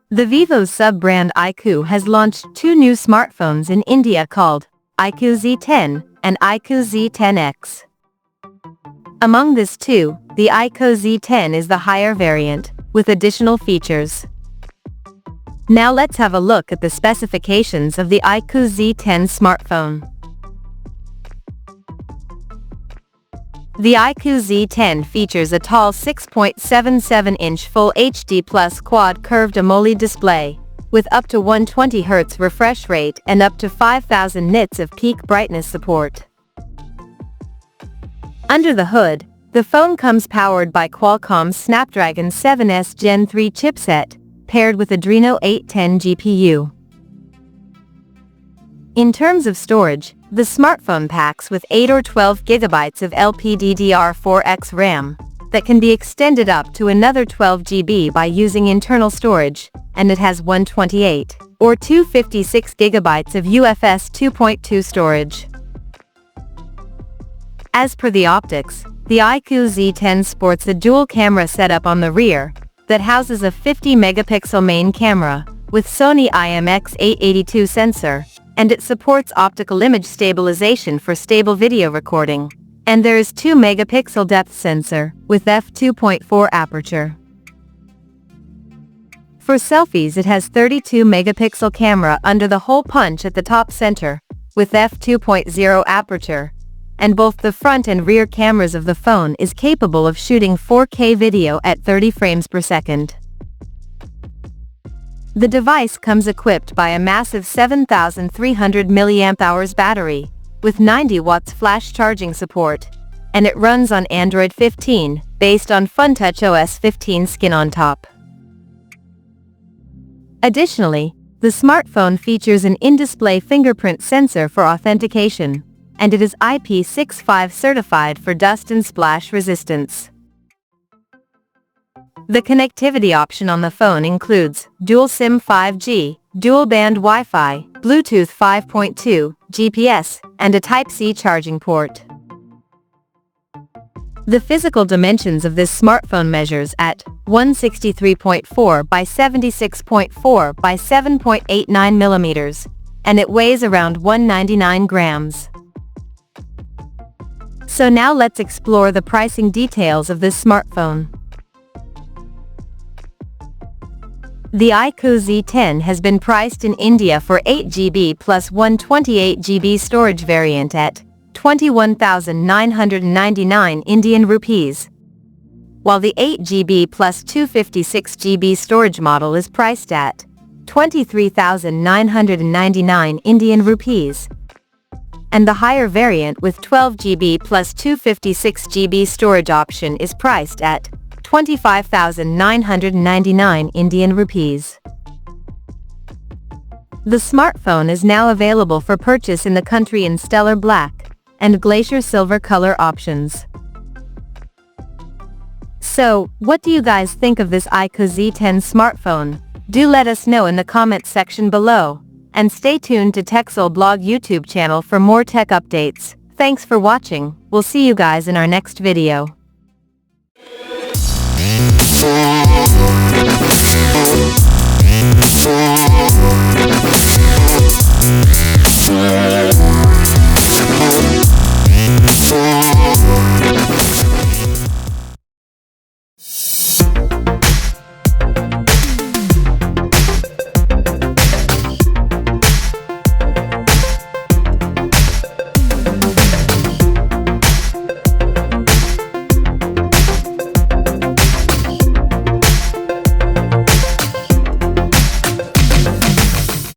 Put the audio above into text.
The Vivo sub-brand iQOO has launched two new smartphones in India called iQOO Z10 and iQOO Z10X. Among these two, the iQOO Z10 is the higher variant, with additional features. Now let's have a look at the specifications of the iQOO Z10 smartphone. The iQOO Z10 features a tall 6.77-inch Full HD Plus quad curved AMOLED display, with up to 120Hz refresh rate and up to 5000 nits of peak brightness support. Under the hood, the phone comes powered by Qualcomm's Snapdragon 7S Gen 3 chipset, paired with Adreno 810 GPU. In terms of storage, the smartphone packs with 8 or 12 GB of LPDDR4X RAM that can be extended up to another 12 GB by using internal storage, and it has 128 or 256 GB of UFS 2.2 storage. As per the optics, the iQOO Z10 sports a dual camera setup on the rear that houses a 50-megapixel main camera with Sony IMX882 sensor, and it supports optical image stabilization for stable video recording, and there is 2-megapixel depth sensor with f2.4 aperture. For selfies, it has 32-megapixel camera under the hole punch at the top center with f2.0 aperture, and both the front and rear cameras of the phone is capable of shooting 4K video at 30 frames per second. The device comes equipped by a massive 7300 mAh battery, with 90 watts flash charging support, and it runs on Android 15, based on FunTouch OS 15 skin on top. Additionally, the smartphone features an in-display fingerprint sensor for authentication, and it is IP65 certified for dust and splash resistance. The connectivity option on the phone includes dual SIM 5G, dual-band Wi-Fi, Bluetooth 5.2, GPS, and a Type-C charging port. The physical dimensions of this smartphone measures at 163.4 by 76.4 by 7.89 millimeters, and it weighs around 199 grams. So now let's explore the pricing details of this smartphone. The iQOO Z10 has been priced in India for 8GB plus 128GB storage variant at 21,999 Indian rupees, while the 8GB plus 256GB storage model is priced at 23,999 Indian rupees, and the higher variant with 12GB plus 256GB storage option is priced at 25,999 Indian rupees. The smartphone is now available for purchase in the country in stellar black and glacier silver color options. So, what do you guys think of this iQOO Z10 smartphone? Do let us know in the comment section below, and stay tuned to TechSole Blog YouTube channel for more tech updates. Thanks for watching. We'll see you guys in our next video.